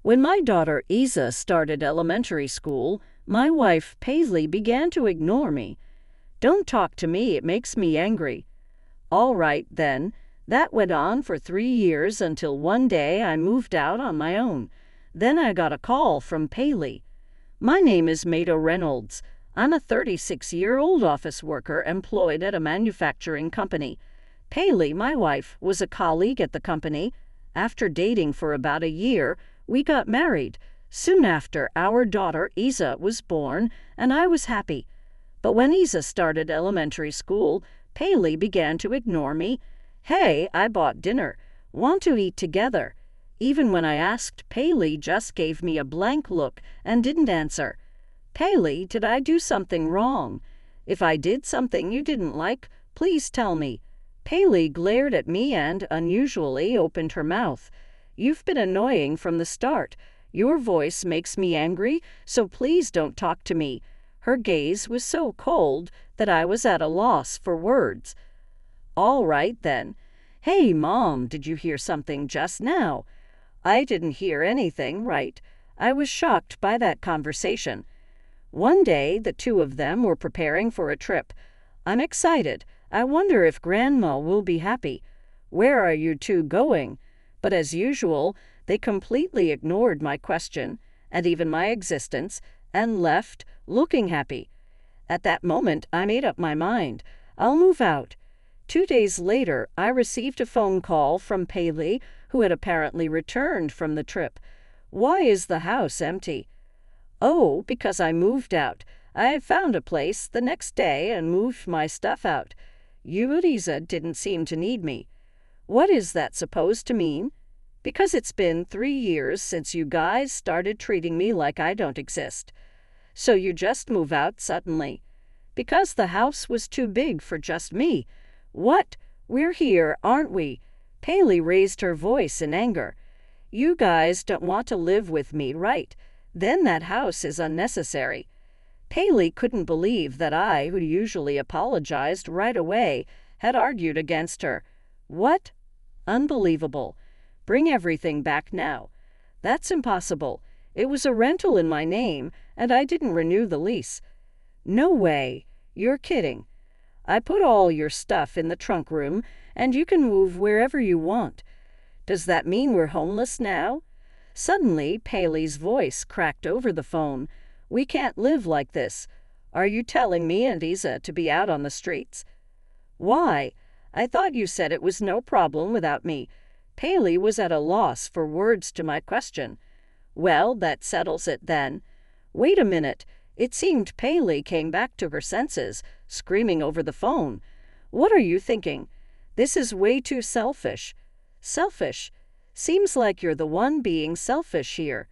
When my daughter Isa started elementary school, my wife Paisley began to ignore me. "Don't talk to me, it makes me angry." All right, then. That went on for 3 years until one day I moved out on my own. Then I got a call from Paisley. "My name is Maida Reynolds. I'm a 36-year-old office worker employed at a manufacturing company. Paisley, my wife, was a colleague at the company. After dating for about a year, we got married. Soon after, our daughter Isa was born, and I was happy. But when Isa started elementary school, Paisley began to ignore me. Hey, I bought dinner. Want to eat together? Even when I asked, Paisley just gave me a blank look and didn't answer. Paisley, did I do something wrong? If I did something you didn't like, please tell me." Paisley glared at me and, unusually, opened her mouth. "You've been annoying from the start. Your voice makes me angry, so please don't talk to me." Her gaze was so cold that I was at a loss for words. "All right, then. Hey, Mom, did you hear something just now?" I didn't hear anything, right? I was shocked by that conversation. One day, the two of them were preparing for a trip. "I'm excited. I wonder if Grandma will be happy." "Where are you two going?" But as usual, they completely ignored my question, and even my existence, and left, looking happy. At that moment, I made up my mind. I'll move out. 2 days later, I received a phone call from Paisley, who had apparently returned from the trip. "Why is the house empty?" "Oh, because I moved out. I found a place the next day and moved my stuff out. You and Isa didn't seem to need me." "What is that supposed to mean?" "Because it's been 3 years since you guys started treating me like I don't exist." "So you just move out suddenly?" "Because the house was too big for just me." "What? We're here, aren't we?" Paisley raised her voice in anger. "You guys don't want to live with me, right? Then that house is unnecessary." Paisley couldn't believe that I, who usually apologized right away, had argued against her. "What? Unbelievable. Bring everything back now." "That's impossible. It was a rental in my name, and I didn't renew the lease." "No way. You're kidding." "I put all your stuff in the trunk room, and you can move wherever you want." "Does that mean we're homeless now?" Suddenly, Paisley's voice cracked over the phone. "We can't live like this. Are you telling me and Isa to be out on the streets?" "Why? I thought you said it was no problem without me." Paisley was at a loss for words to my question. "Well, that settles it then." "Wait a minute." It seemed Paisley came back to her senses, screaming over the phone. "What are you thinking? This is way too selfish." "Selfish? Seems like you're the one being selfish here."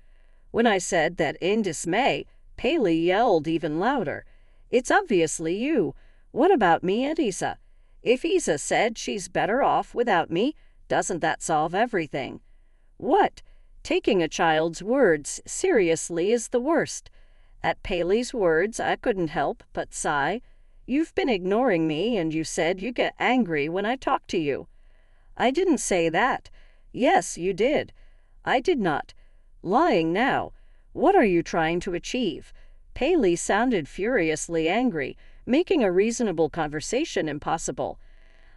When I said that in dismay, Paisley yelled even louder. "It's obviously you. What about me and Isa? If Isa said she's better off without me, doesn't that solve everything?" "What? Taking a child's words seriously is the worst." At Paisley's words, I couldn't help but sigh. "You've been ignoring me, and you said you get angry when I talk to you." "I didn't say that." "Yes, you did." "I did not." "Lying now. What are you trying to achieve?" Paisley sounded furiously angry, making a reasonable conversation impossible.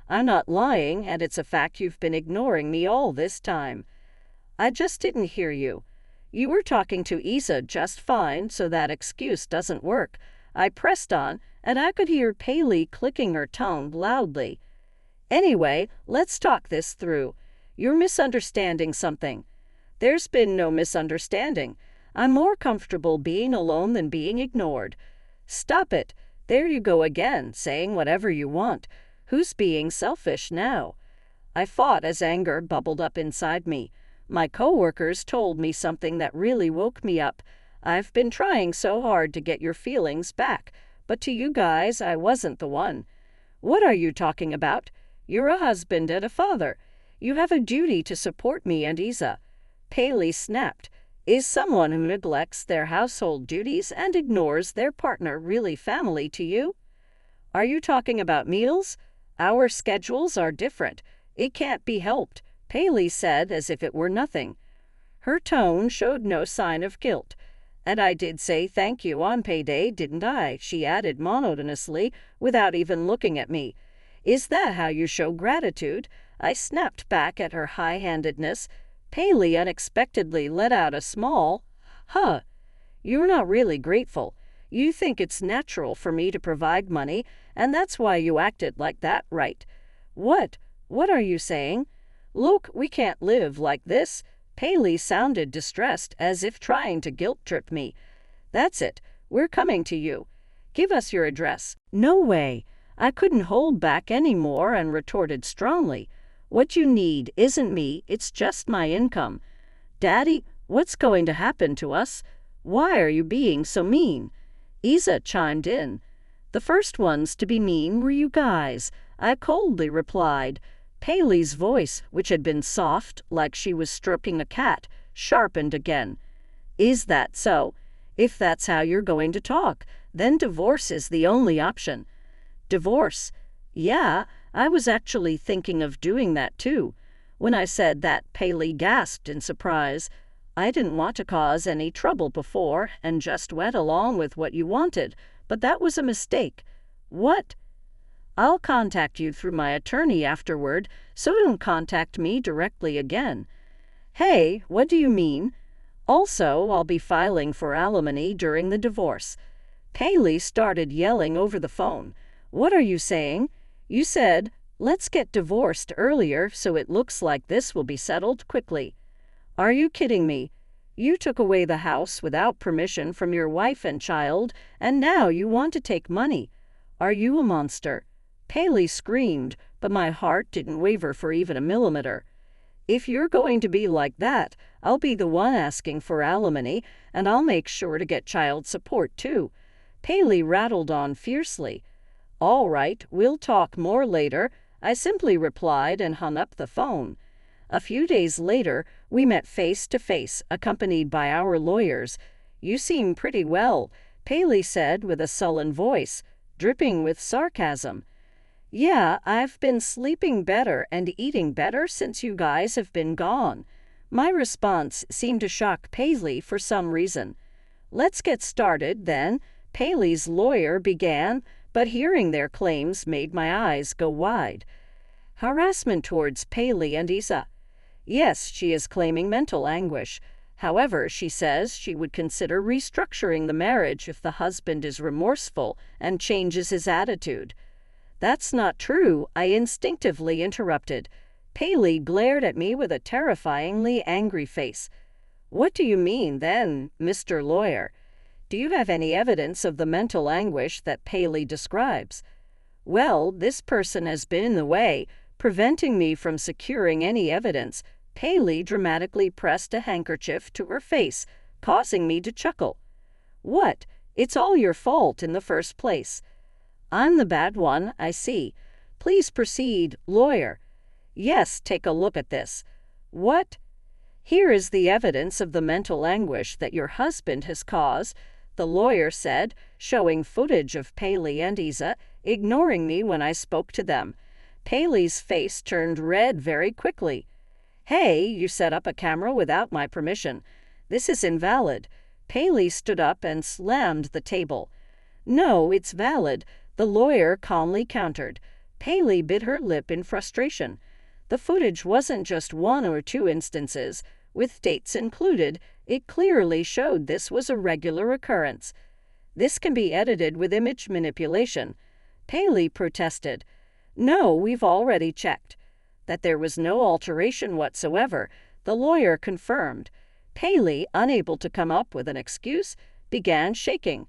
"I'm not lying, and it's a fact you've been ignoring me all this time." "I just didn't hear you." "You were talking to Isa just fine, so that excuse doesn't work." I pressed on, and I could hear Paisley clicking her tongue loudly. "Anyway, let's talk this through. You're misunderstanding something." "There's been no misunderstanding. I'm more comfortable being alone than being ignored." "Stop it. There you go again, saying whatever you want. Who's being selfish now?" I fought as anger bubbled up inside me. My coworkers told me something that really woke me up. I've been trying so hard to get your feelings back, but to you guys, I wasn't the one. "What are you talking about? You're a husband and a father. You have a duty to support me and Isa." Paisley snapped. "Is someone who neglects their household duties and ignores their partner really family to you?" "Are you talking about meals? Our schedules are different. It can't be helped," Paisley said as if it were nothing. Her tone showed no sign of guilt. "And I did say thank you on payday, didn't I?" she added monotonously, without even looking at me. "Is that how you show gratitude?" I snapped back at her high-handedness. Paley unexpectedly let out a small, "Huh. You're not really grateful. You think it's natural for me to provide money, and that's why you acted like that, right?" "What? What are you saying?" "Look, we can't live like this." Paley sounded distressed, as if trying to guilt-trip me. "That's it. We're coming to you. Give us your address." "No way." I couldn't hold back any more and retorted strongly. "What you need isn't me, it's just my income." "Daddy, what's going to happen to us? Why are you being so mean?" Isa chimed in. "The first ones to be mean were you guys," I coldly replied. Paley's voice, which had been soft, like she was stroking a cat, sharpened again. "Is that so? If that's how you're going to talk, then divorce is the only option." "Divorce?" "Yeah, I was actually thinking of doing that too." When I said that, Paley gasped in surprise. "I didn't want to cause any trouble before and just went along with what you wanted, but that was a mistake." "What?" "I'll contact you through my attorney afterward, so don't contact me directly again." "Hey, what do you mean?" "Also, I'll be filing for alimony during the divorce." Paley started yelling over the phone. "What are you saying? You said, 'Let's get divorced' earlier, so it looks like this will be settled quickly." "Are you kidding me? You took away the house without permission from your wife and child, and now you want to take money. Are you a monster?" Paley screamed, but my heart didn't waver for even a millimeter. "If you're going to be like that, I'll be the one asking for alimony, and I'll make sure to get child support too." Paley rattled on fiercely. "All right, we'll talk more later," I simply replied and hung up the phone. A few days later, we met face to face, accompanied by our lawyers. "You seem pretty well," Paley said with a sullen voice, dripping with sarcasm. "Yeah, I've been sleeping better and eating better since you guys have been gone." My response seemed to shock Paley for some reason. "Let's get started, then," Paley's lawyer began, but hearing their claims made my eyes go wide. Harassment towards Paley and Isa. Yes, she is claiming mental anguish. However, she says she would consider restructuring the marriage if the husband is remorseful and changes his attitude. "That's not true," I instinctively interrupted. Paley glared at me with a terrifyingly angry face. "What do you mean, then, Mr. Lawyer? Do you have any evidence of the mental anguish that Paley describes?" "Well, this person has been in the way, preventing me from securing any evidence." Paley dramatically pressed a handkerchief to her face, causing me to chuckle. "What? It's all your fault in the first place." "I'm the bad one, I see. Please proceed, lawyer." "Yes, take a look at this." "What?" "Here is the evidence of the mental anguish that your husband has caused," the lawyer said, showing footage of Paley and Isa, ignoring me when I spoke to them. Paley's face turned red very quickly. "Hey, you set up a camera without my permission. This is invalid." Paley stood up and slammed the table. "No, it's valid," the lawyer calmly countered. Paley bit her lip in frustration. The footage wasn't just one or two instances. With dates included, it clearly showed this was a regular occurrence. "This can be edited with image manipulation," Paley protested. "No, we've already checked." That there was no alteration whatsoever, the lawyer confirmed. Paley, unable to come up with an excuse, began shaking.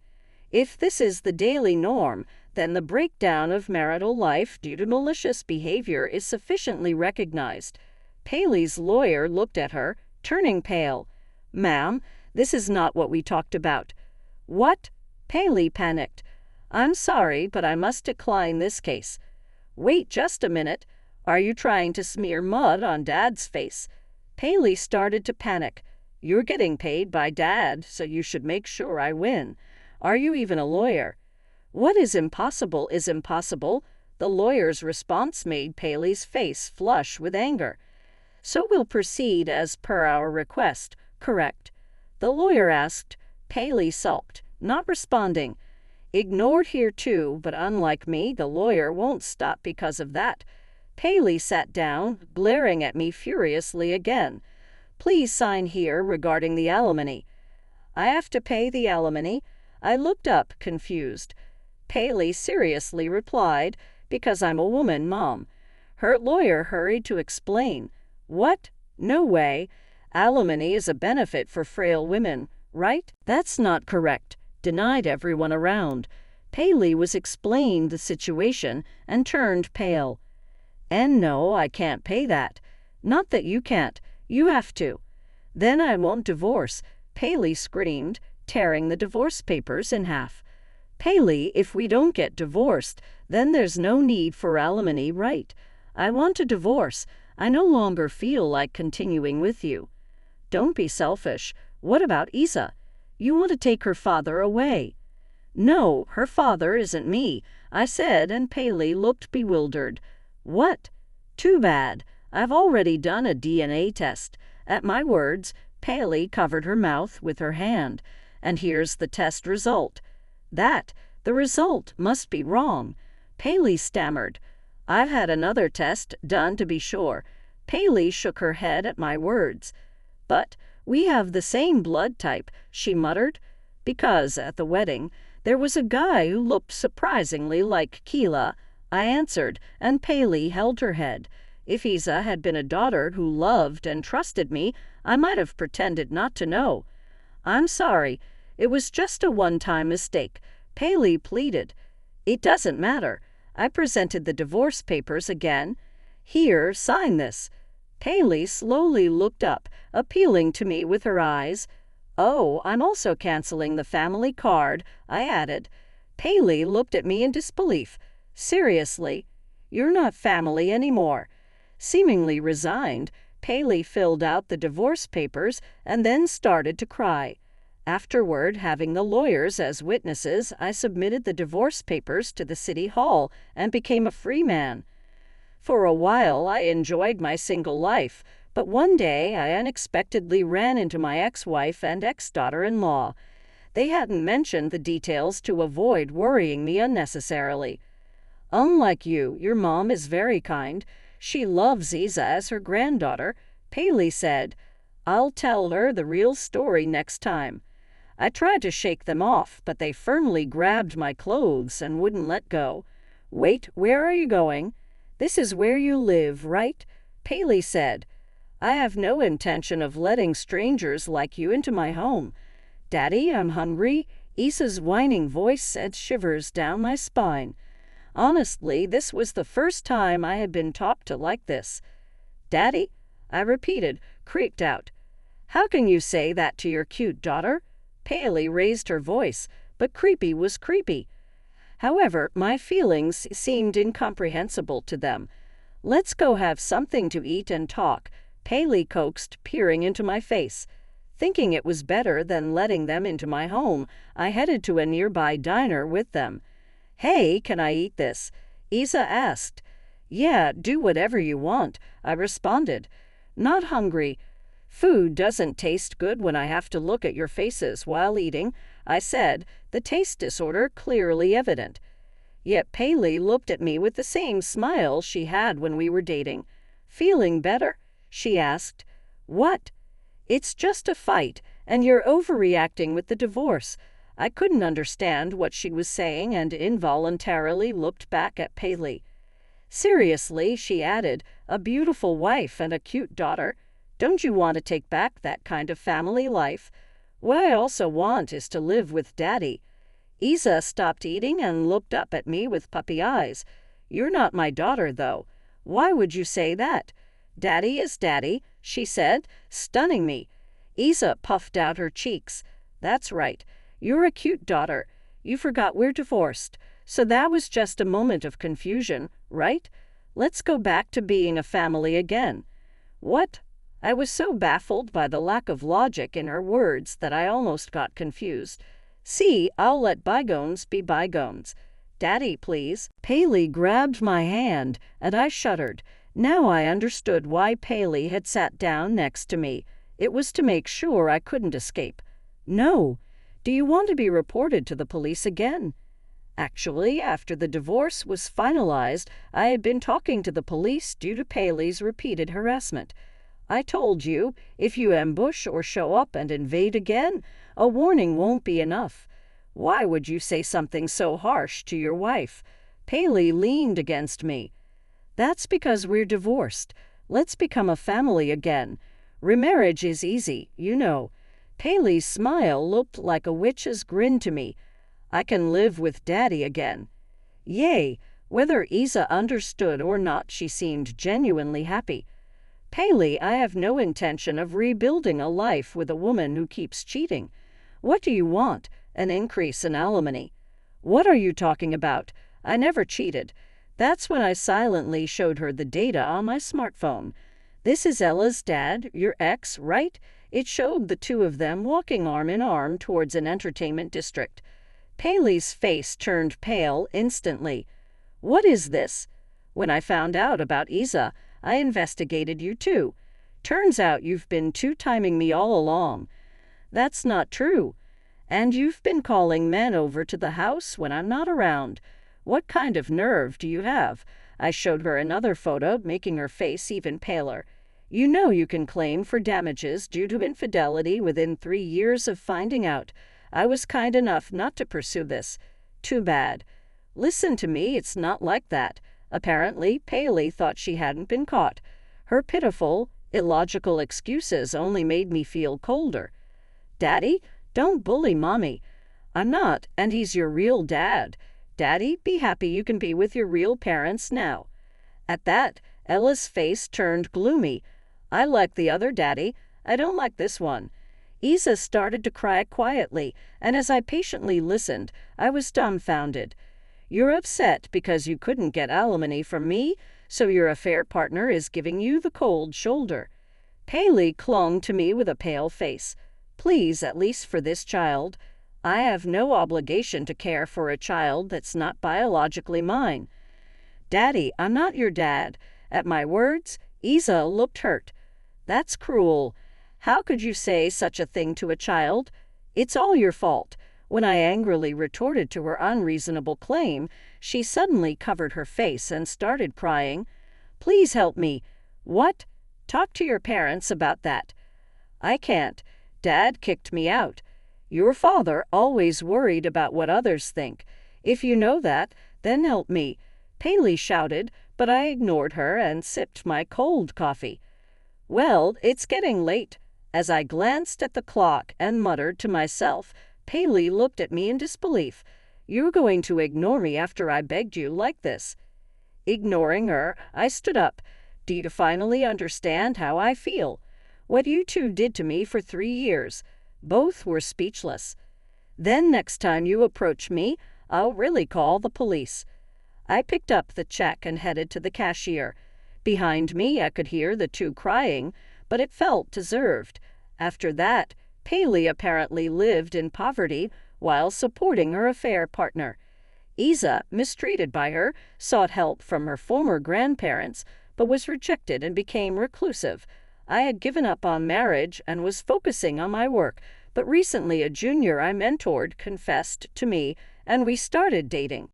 If this is the daily norm, then the breakdown of marital life due to malicious behavior is sufficiently recognized. Paley's lawyer looked at her, turning pale. "Ma'am, this is not what we talked about." "What?" Paley panicked. "I'm sorry, but I must decline this case." "Wait just a minute. Are you trying to smear mud on Dad's face?" Paley started to panic. "You're getting paid by Dad, so you should make sure I win. Are you even a lawyer?" "What is impossible is impossible." The lawyer's response made Paley's face flush with anger. "So we'll proceed as per our request. Correct. The lawyer asked. Paley sulked, not responding. Ignored here too, but unlike me, the lawyer won't stop because of that. Paley sat down, glaring at me furiously again. Please sign here regarding the alimony. I have to pay the alimony? I looked up, confused. Paley seriously replied, because I'm a woman, Mom. Her lawyer hurried to explain. What? No way. Alimony is a benefit for frail women, right? That's not correct, denied everyone around. Paley was explained the situation and turned pale. And no, I can't pay that. Not that you can't. You have to. Then I won't divorce, Paley screamed, tearing the divorce papers in half. Paley, if we don't get divorced, then there's no need for alimony, right? I want a divorce. I no longer feel like continuing with you. Don't be selfish. What about Isa? You want to take her father away. No, her father isn't me, I said, and Paley looked bewildered. What? Too bad. I've already done a DNA test. At my words, Paley covered her mouth with her hand. And here's the test result. The result must be wrong. Paley stammered. I've had another test done to be sure. Paley shook her head at my words. But we have the same blood type, she muttered. Because at the wedding, there was a guy who looked surprisingly like Keela, I answered, and Paley held her head. If Isa had been a daughter who loved and trusted me, I might have pretended not to know. I'm sorry. It was just a one-time mistake, Paley pleaded. It doesn't matter. I presented the divorce papers again. Here, sign this. Paley slowly looked up, appealing to me with her eyes. Oh, I'm also canceling the family card, I added. Paley looked at me in disbelief. Seriously? You're not family anymore. Seemingly resigned, Paley filled out the divorce papers and then started to cry. Afterward, having the lawyers as witnesses, I submitted the divorce papers to the city hall and became a free man. For a while, I enjoyed my single life, but one day I unexpectedly ran into my ex-wife and ex-daughter-in-law. They hadn't mentioned the details to avoid worrying me unnecessarily. Unlike you, your mom is very kind. She loves Isa as her granddaughter, Paley said. I'll tell her the real story next time. I tried to shake them off, but they firmly grabbed my clothes and wouldn't let go. Wait, where are you going? This is where you live, right? Paley said. I have no intention of letting strangers like you into my home. Daddy, I'm hungry. Isa's whining voice sent shivers down my spine. Honestly, this was the first time I had been talked to like this. Daddy? I repeated, creeped out. How can you say that to your cute daughter? Paley raised her voice, but creepy was creepy. However, my feelings seemed incomprehensible to them. Let's go have something to eat and talk, Paley coaxed, peering into my face. Thinking it was better than letting them into my home, I headed to a nearby diner with them. Hey, can I eat this? Isa asked. Yeah, do whatever you want, I responded. Not hungry. Food doesn't taste good when I have to look at your faces while eating, I said, the taste disorder clearly evident. Yet Paley looked at me with the same smile she had when we were dating. Feeling better? She asked. What? It's just a fight, and you're overreacting with the divorce. I couldn't understand what she was saying and involuntarily looked back at Paley. Seriously, she added, a beautiful wife and a cute daughter. Don't you want to take back that kind of family life? What I also want is to live with Daddy. Isa stopped eating and looked up at me with puppy eyes. You're not my daughter, though. Why would you say that? Daddy is Daddy, she said, stunning me. Isa puffed out her cheeks. That's right. You're a cute daughter. You forgot we're divorced. So that was just a moment of confusion, right? Let's go back to being a family again. What? I was so baffled by the lack of logic in her words that I almost got confused. See, I'll let bygones be bygones. Daddy, please. Paley grabbed my hand, and I shuddered. Now I understood why Paley had sat down next to me. It was to make sure I couldn't escape. No. Do you want to be reported to the police again? Actually, after the divorce was finalized, I had been talking to the police due to Paley's repeated harassment. I told you, if you ambush or show up and invade again, a warning won't be enough. Why would you say something so harsh to your wife? Paley leaned against me. That's because we're divorced. Let's become a family again. Remarriage is easy, you know. Paley's smile looked like a witch's grin to me. I can live with Daddy again. Yay! Whether Isa understood or not, she seemed genuinely happy. Paley, I have no intention of rebuilding a life with a woman who keeps cheating. What do you want? An increase in alimony? What are you talking about? I never cheated. That's when I silently showed her the data on my smartphone. This is Ella's dad, your ex, right? It showed the two of them walking arm in arm towards an entertainment district. Paley's face turned pale instantly. What is this? When I found out about Isa, I investigated you too. Turns out you've been two-timing me all along. That's not true. And you've been calling men over to the house when I'm not around. What kind of nerve do you have? I showed her another photo, making her face even paler. You know you can claim for damages due to infidelity within 3 years of finding out. I was kind enough not to pursue this. Too bad. Listen to me, it's not like that. Apparently, Paley thought she hadn't been caught. Her pitiful, illogical excuses only made me feel colder. Daddy, don't bully Mommy. I'm not, and he's your real dad. Daddy, be happy you can be with your real parents now. At that, Ella's face turned gloomy. I like the other daddy. I don't like this one. Isa started to cry quietly, and as I patiently listened, I was dumbfounded. You're upset because you couldn't get alimony from me, so your affair partner is giving you the cold shoulder. Paley clung to me with a pale face. Please, at least for this child. I have no obligation to care for a child that's not biologically mine. Daddy, I'm not your dad. At my words, Isa looked hurt. That's cruel. How could you say such a thing to a child? It's all your fault. When I angrily retorted to her unreasonable claim, she suddenly covered her face and started crying. Please help me. What? Talk to your parents about that. I can't. Dad kicked me out. Your father always worried about what others think. If you know that, then help me. Paley shouted, but I ignored her and sipped my cold coffee. Well, it's getting late. As I glanced at the clock and muttered to myself, Paley looked at me in disbelief. You're going to ignore me after I begged you like this. Ignoring her, I stood up. Do you finally understand how I feel? What you two did to me for 3 years. Both were speechless. Then next time you approach me, I'll really call the police. I picked up the check and headed to the cashier. Behind me, I could hear the two crying, but it felt deserved. After that, Paley apparently lived in poverty while supporting her affair partner. Isa, mistreated by her, sought help from her former grandparents, but was rejected and became reclusive. I had given up on marriage and was focusing on my work, but recently a junior I mentored confessed to me, and we started dating.